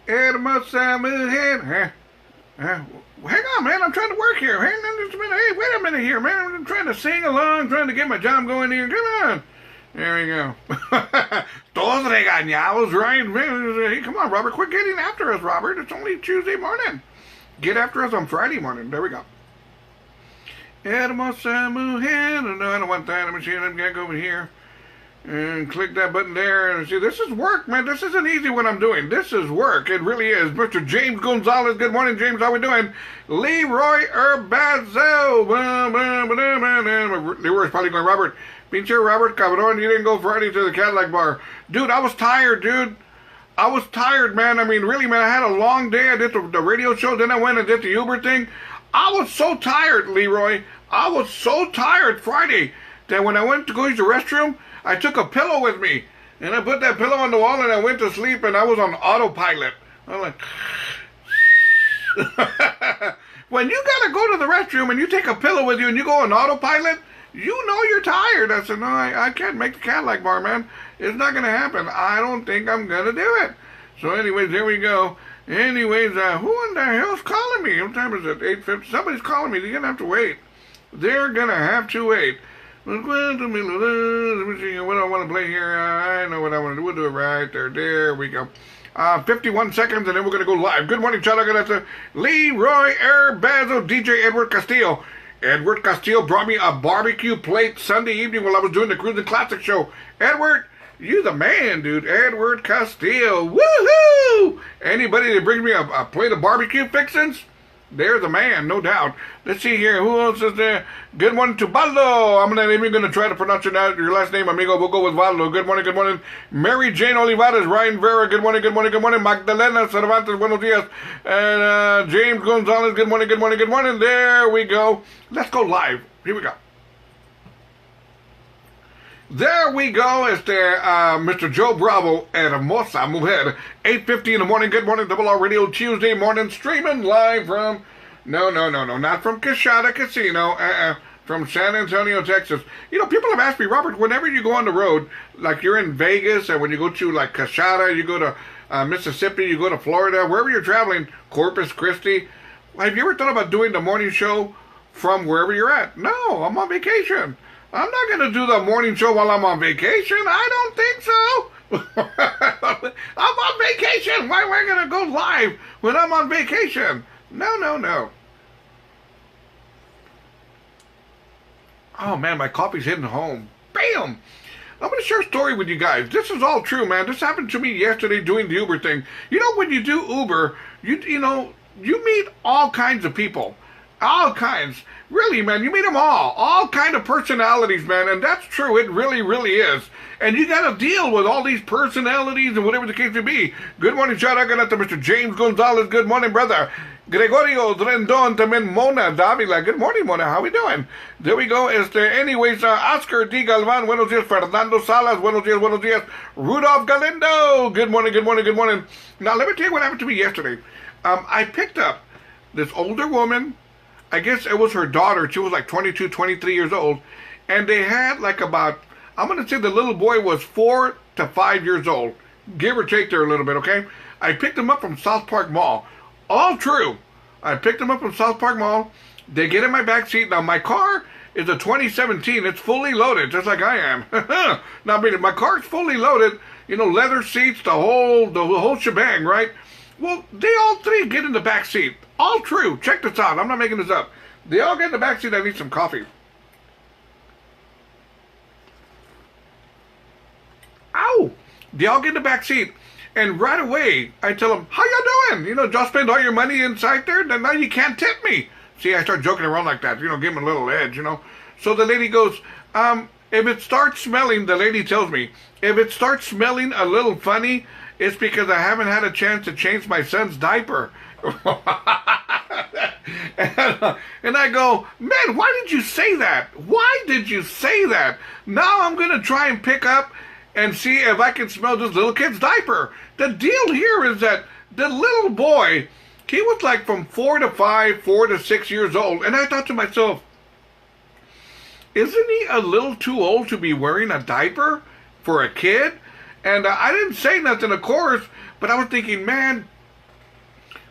Hermosa mujer. Hang on, man. I'm trying to work here. Hang on just a minute. Hey, wait a minute here, man. I'm trying to sing along, trying to get my job going here. Come on. There we go. Todos regañados, right? Hey, come on, Robert. Quit getting after us, Robert. It's only Tuesday morning. Get after us on Friday morning. There we go. Hermosa mujer. No, I don't want that. I'm going to go over here and click that button there. And see, this is work, man. This isn't easy what I'm doing. This is work. It really is. Mr. James Gonzalez. Good morning, James. How we doing? Leroy Urbazo. Leroy's probably going, Robert. Pinche Robert Cabron, you didn't go Friday to the Cadillac bar. Dude, I was tired, dude. I was tired, man. I mean, really, man, I had a long day. I did the radio show, then I went and did the Uber thing. I was so tired, Leroy. I was so tired Friday that when I went to go use the restroom, I took a pillow with me. And I put that pillow on the wall and I went to sleep and I was on autopilot. I'm like... When you gotta go to the restroom and you take a pillow with you and you go on autopilot, you know you're tired. I said, no, I can't make the Cadillac bar, man. It's not going to happen. I don't think I'm going to do it. So anyways, there we go. Anyways, who in the hell's calling me? What time is it? 8:50. Somebody's calling me. They're going to have to wait. They're going to have to wait. Let me see what I want to play here. I know what I want to do. We'll do it right there. There we go. 51 seconds, and then we're going to go live. Good morning, Chalaga. That's Leroy Urbazo, DJ Edward Castillo. Edward Castillo brought me a barbecue plate Sunday evening while I was doing the Cruising Classic show. Edward, you the man, dude. Edward Castillo. Woohoo! Anybody that brings me a plate of barbecue fixins, they're the man, no doubt. Let's see here. Who else is there? Good morning to Baldo. I'm not even going to try to pronounce your last name, amigo. We'll go with Baldo. Good morning, good morning. Mary Jane Olivares, Ryan Vera. Good morning, good morning, good morning. Magdalena Cervantes, buenos dias. And James Gonzalez, good morning, good morning, good morning. There we go. Let's go live. Here we go. There we go. It's there, Mr. Joe Bravo and Hermosa Mujer. 8:50 in the morning. Good morning, Double R Radio, Tuesday morning, streaming live from, no, not from Cashada Casino, from San Antonio, Texas. You know, people have asked me, Robert, whenever you go on the road, like you're in Vegas, and when you go to, like, Cashada, you go to Mississippi, you go to Florida, wherever you're traveling, Corpus Christi, have you ever thought about doing the morning show from wherever you're at? No, I'm on vacation. I'm not going to do the morning show while I'm on vacation. I don't think so. I'm on vacation. Why am I going to go live when I'm on vacation? No. Oh, man, my coffee's hitting home. Bam! I'm going to share a story with you guys. This is all true, man. This happened to me yesterday doing the Uber thing. You know, when you do Uber, you meet all kinds of people. All kinds. Really, man, you meet them all kind of personalities, man, and that's true. It really, really is. And you got to deal with all these personalities and whatever the case may be. Good morning, shout out to Mr. James Gonzalez. Good morning, brother. Gregorio Rendon, también Mona Davila. Good morning, Mona. How we doing? There we go. Anyways, Oscar D. Galvan. Buenos días. Fernando Salas. Buenos días, buenos días. Rudolph Galindo. Good morning, good morning, good morning. Now, let me tell you what happened to me yesterday. I picked up this older woman. I guess it was her daughter. She was like 22, 23 years old. And they had like about, I'm going to say the little boy was 4 to 5 years old. Give or take there a little bit, okay? I picked them up from South Park Mall. All true. I picked them up from South Park Mall. They get in my back seat. Now, my car is a 2017. It's fully loaded, just like I am. Now, I mean, my car's fully loaded. You know, leather seats, the whole shebang, right? Well, they all three get in the back seat. All true. Check this out. I'm not making this up. They all get in the back seat. I need some coffee. Ow! They all get in the back seat. And right away, I tell them, how y'all doing? You know, just spend all your money inside there? Then now you can't tip me. See, I start joking around like that. You know, give them a little edge, you know. So the lady goes, if it starts smelling, the lady tells me, if it starts smelling a little funny, it's because I haven't had a chance to change my son's diaper. And I go, man, why did you say that? Why did you say that? Now I'm going to try and pick up and see if I can smell this little kid's diaper. The deal here is that the little boy, he was like from 4 to 5, 4 to 6 years old. And I thought to myself, isn't he a little too old to be wearing a diaper for a kid? And I didn't say nothing, of course, but I was thinking, man,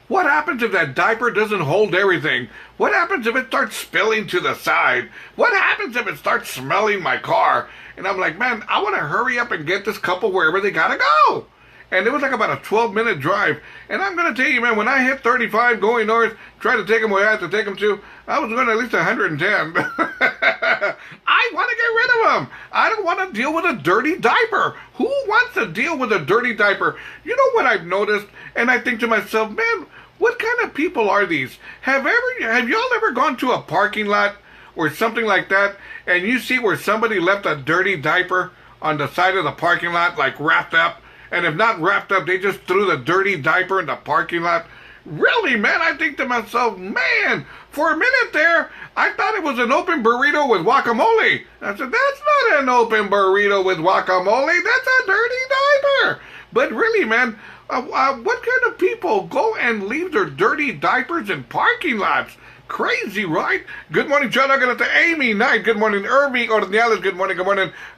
What happens if that diaper doesn't hold everything? What happens if it starts spilling to the side? What happens if it starts smelling my car? And I'm like, man, I want to hurry up and get this couple wherever they gotta go. And it was like about a 12-minute drive. And I'm going to tell you, man, when I hit 35 going north, trying to take them where I had to take them to, I was going at least 110. I want to get rid of them. I don't want to deal with a dirty diaper. Who wants to deal with a dirty diaper? You know what I've noticed? And I think to myself, man, what kind of people are these? Have y'all ever gone to a parking lot or something like that, and you see where somebody left a dirty diaper on the side of the parking lot, like wrapped up? And if not wrapped up, they just threw the dirty diaper in the parking lot. Really, man, I think to myself, man, for a minute there, I thought it was an open burrito with guacamole. I said, that's not an open burrito with guacamole. That's a dirty diaper. But really, man, what kind of people go and leave their dirty diapers in parking lots? Crazy, right? Good morning, John. I'm going to Amy Knight. Good morning, Irving Ornelas. Good morning,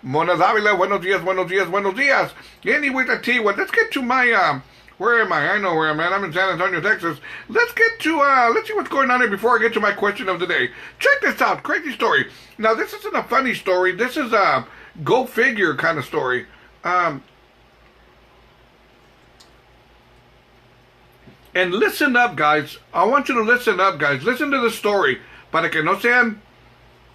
Mona Davila. Buenos dias, buenos dias, buenos dias. Anyway, I tell you what, let's get to my, where am I? I know where I'm at. I'm in San Antonio, Texas. Let's get to, let's see what's going on here before I get to my question of the day. Check this out. Crazy story. Now, this isn't a funny story. This is a go figure kind of story. And listen up, guys. I want you to listen up, guys. Listen to the story. Para que no sean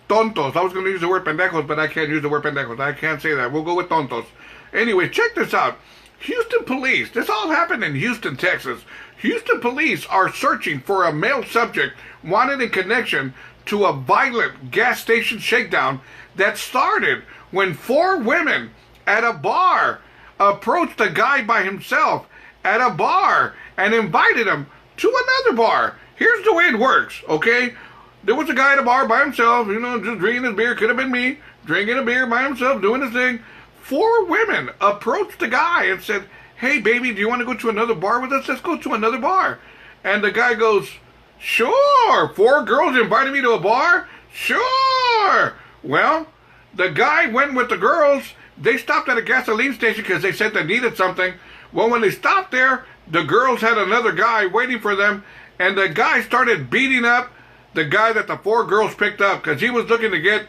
tontos. I was going to use the word pendejos, but I can't use the word pendejos. I can't say that. We'll go with tontos. Anyway, check this out. Houston police. This all happened in Houston, Texas. Houston police are searching for a male subject wanted in connection to a violent gas station shakedown that started when 4 women at a bar approached a guy by himself at a bar and invited him to another bar. Here's the way it works, okay? There was a guy at a bar by himself, you know, just drinking his beer. Could have been me, drinking a beer by himself, doing his thing. 4 women approached the guy and said, hey, baby, do you want to go to another bar with us? Let's go to another bar. And the guy goes, sure. 4 girls invited me to a bar? Sure. Well, the guy went with the girls. They stopped at a gasoline station because they said they needed something. Well, when they stopped there, the girls had another guy waiting for them, and the guy started beating up the guy that the 4 girls picked up because he was looking to get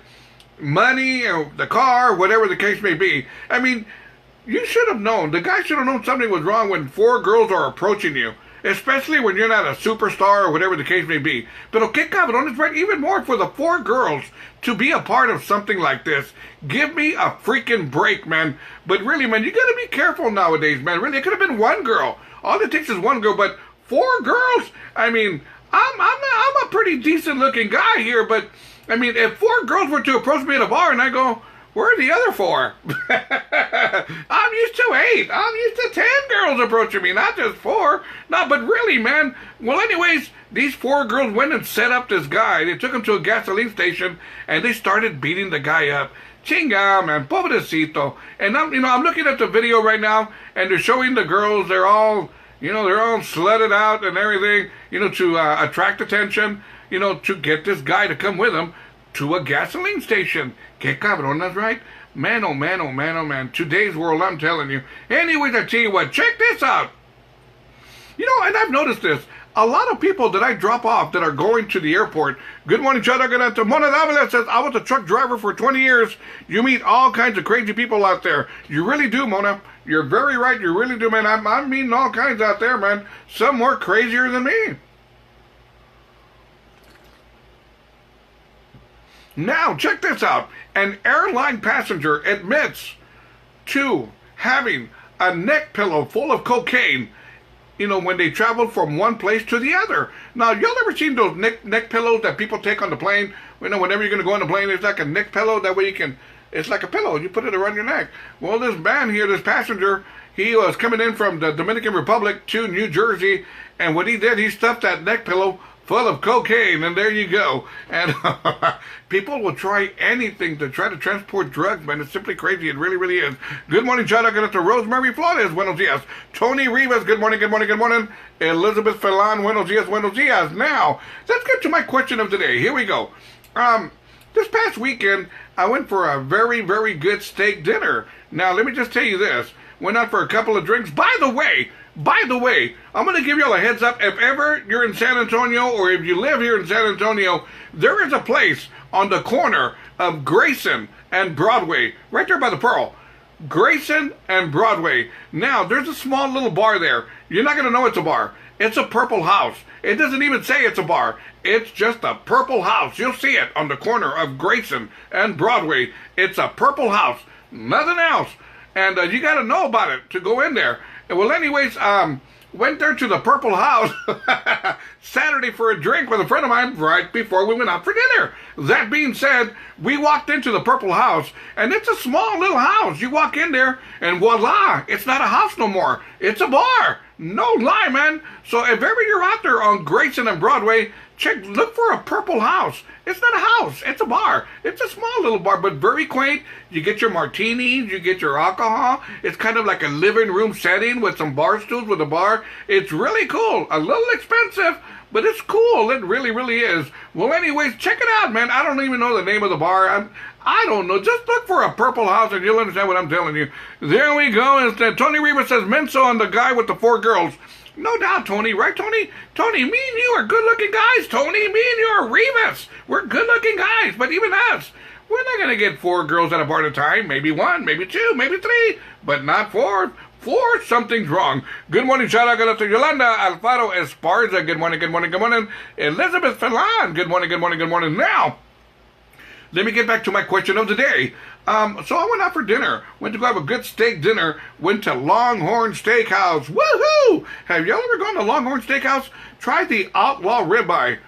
money or the car, whatever the case may be. I mean, you should have known. The guy should have known something was wrong when 4 girls are approaching you, especially when you're not a superstar or whatever the case may be. Pero que cabrón is right, even more for the 4 girls to be a part of something like this. Give me a freaking break, man. But really, man, you gotta be careful nowadays, man. Really, it could have been 1 girl. All it takes is 1 girl, but 4 girls? I mean, I'm a pretty decent looking guy here, but I mean, if 4 girls were to approach me at a bar and I go, where are the other 4? I'm used to 8. I'm used to 10 girls approaching me, not just 4. No, but really, man. Well, anyways, these 4 girls went and set up this guy. They took him to a gasoline station and they started beating the guy up. Chinga, man, pobrecito. And I'm looking at the video right now, and they're showing the girls. They're all slutted out and everything, to attract attention, to get this guy to come with them to a gasoline station. Que cabronas, right? Man, oh man, oh man, oh man. Today's world, I'm telling you. Anyways, I tell you what, check this out. And I've noticed this. A lot of people that I drop off that are going to the airport. Good morning, Chadaganata. Mona Davila says, I was a truck driver for 20 years. You meet all kinds of crazy people out there. You really do, Mona. You're very right. You really do, man. I'm meeting all kinds out there, man. Some more crazier than me. Now, check this out. An airline passenger admits to having a neck pillow full of cocaine, when they traveled from one place to the other. Now, y'all ever seen those neck pillows that people take on the plane? Whenever you're going to go on the plane, there's like a neck pillow. That way it's like a pillow. You put it around your neck. Well, this man here, this passenger, he was coming in from the Dominican Republic to New Jersey, and what he did, he stuffed that neck pillow full of cocaine, and there you go. And people will try anything to try to transport drugs, man. It's simply crazy. It really, really is. Good morning, John. I'm going to Rosemary Flores. Buenos dias. Tony Rivas. Good morning, good morning, good morning. Elizabeth Felon. Buenos dias, buenos dias. Now, let's get to my question of the day. Here we go. This past weekend, I went for a very, very good steak dinner. Now, let me just tell you this. went out for a couple of drinks. By the way, I'm going to give you all a heads up. If ever you're in San Antonio, or if you live here in San Antonio, there is a place on the corner of Grayson and Broadway, right there by the Pearl. Grayson and Broadway. Now, there's a small little bar there. You're not going to know it's a bar. It's a Purple House. It doesn't even say it's a bar. It's just a Purple House. You'll see it on the corner of Grayson and Broadway. It's a Purple House. Nothing else. And you got to know about it to go in there. And well, anyways, went there to the Purple House Saturday for a drink with a friend of mine right before we went out for dinner. That being said, we walked into the Purple House, and it's a small little house. You walk in there, and voila, it's not a house no more. It's a bar. No lie, man. So if ever you're out there on Grayson and Broadway, look for a Purple House. It's not a house. It's a bar. It's a small little bar, but very quaint. You get your martinis. You get your alcohol. It's kind of like a living room setting with some bar stools with a bar. It's really cool. A little expensive, but it's cool. It really, really is. Well, anyways, check it out, man. I don't even know the name of the bar. I don't know. Just look for a Purple House and you'll understand what I'm telling you. There we go. Instead, Tony Rivas says Menso on the guy with the 4 girls. No doubt, Tony, right, Tony? Tony, me and you are good-looking guys, Tony. Me and you are Rivas. We're good-looking guys, but even us, we're not going to get 4 girls at a bar at a time. Maybe 1, maybe 2, maybe 3, but not 4. 4, something's wrong. Good morning, shout out to Yolanda Alfaro Esparza. Good morning, good morning, good morning. Elizabeth Falan. Good morning, good morning, good morning. Now, let me get back to my question of the day. So I went out for dinner. Went to go have a good steak dinner. Went to Longhorn Steakhouse. Woohoo! Have y'all ever gone to Longhorn Steakhouse? Try the Outlaw Ribeye.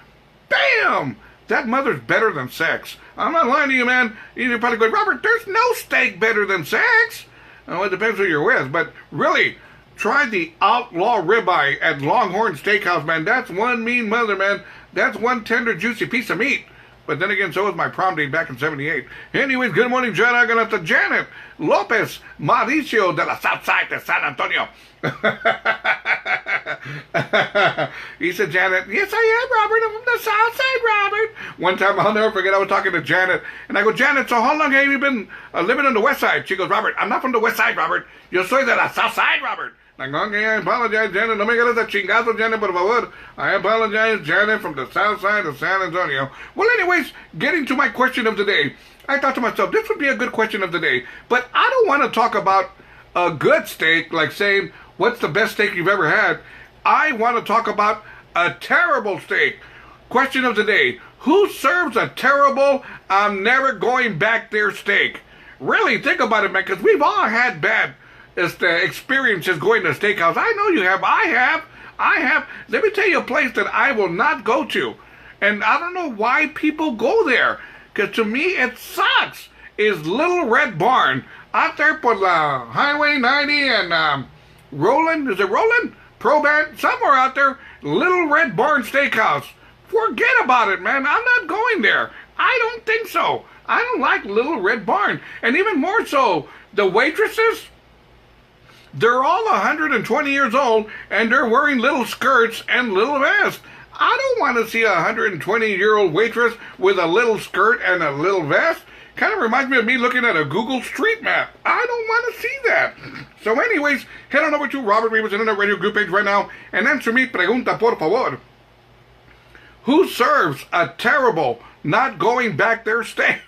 Bam! That mother's better than sex. I'm not lying to you, man. You're probably going, Robert, there's no steak better than sex. Well, it depends who you're with. But really, try the Outlaw Ribeye at Longhorn Steakhouse, man. That's one mean mother, man. That's one tender, juicy piece of meat. But then again, so was my prom date back in 78. Anyways, good morning, Jen. I'm going to Janet Lopez Mauricio de la South Side de San Antonio. He said, Janet, yes, I am, Robert. I'm from the South Side, Robert. One time, I'll never forget, I was talking to Janet. And I go, Janet, so how long have you been living on the West Side? She goes, Robert, I'm not from the West Side, Robert. Yo soy de la South Side, Robert. Like, okay, I apologize, Janet. No me ganas de chingazo, Janet, por favor. I apologize, Janet, from the South Side of San Antonio. Well, anyways, getting to my question of the day. I thought to myself, this would be a good question of the day. But I don't want to talk about a good steak, like saying, what's the best steak you've ever had? I want to talk about a terrible steak. Question of the day. Who serves a terrible, I'm never going back there steak? Really, think about it, man, because we've all had bad experiences going to a steakhouse. I know you have. I have. Let me tell you a place that I will not go to. And I don't know why people go there. Because to me, it sucks. Is Little Red Barn. Out there por la Highway 90 and Roland. Is it Roland? Proban. Somewhere out there. Little Red Barn Steakhouse. Forget about it, man. I'm not going there. I don't think so. I don't like Little Red Barn. And even more so, the waitresses, they're all 120 years old, and they're wearing little skirts and little vests. I don't want to see a 120-year-old waitress with a little skirt and a little vest. Kind of reminds me of me looking at a Google Street Map. I don't want to see that. So anyways, head on over to Robert Rivas Internet Radio group page right now and answer mi pregunta, por favor. Who serves a terrible, not going back there steak?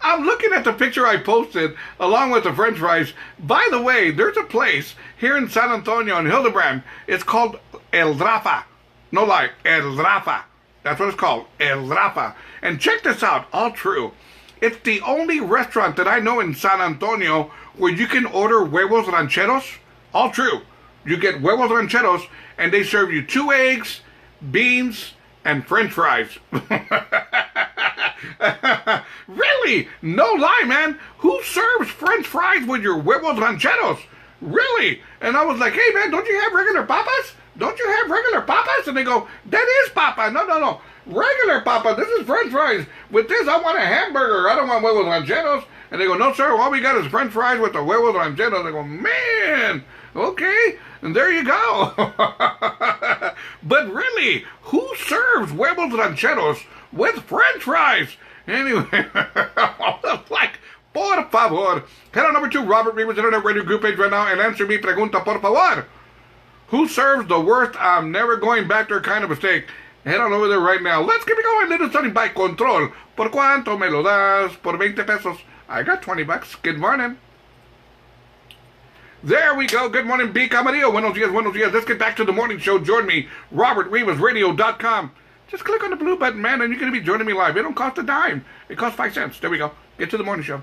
I'm looking at the picture I posted along with the french fries. By the way, there's a place here in San Antonio and Hildebrand. It's called El Drafa. No lie, El Drafa. That's what it's called, El Drafa. And check this out, all true. It's the only restaurant that I know in San Antonio where you can order huevos rancheros. All true. You get huevos rancheros and they serve you 2 eggs, beans, and french fries. Really? No lie, man. Who serves french fries with your huevos rancheros? Really? And I was like, hey, man, don't you have regular papas? Don't you have regular papas? And they go, that is papa. No. Regular papa. This is french fries. With this, I want a hamburger. I don't want huevos rancheros. And they go, no, sir. All we got is french fries with the huevos rancheros. They go, man. Okay. And there you go. But really, who serves huevos rancheros with french fries? Anyway, I was like, Por favor. Head on over to Robert Rivas Internet Radio Group page right now and answer mi pregunta, por favor. Who serves the worst I'm never going back there kind of a steak? Head on over there right now. Let's get it going. Little Sonny by Control. ¿Por cuánto me lo das? Por 20 pesos. I got 20 bucks. Good morning. There we go. Good morning, B. Camarillo. Buenos dias, buenos dias. Let's get back to the morning show. Join me, robertrivasradio.com. Just click on the blue button, man, and you're going to be joining me live. It don't cost a dime. It costs 5 cents. There we go. Get to the morning show.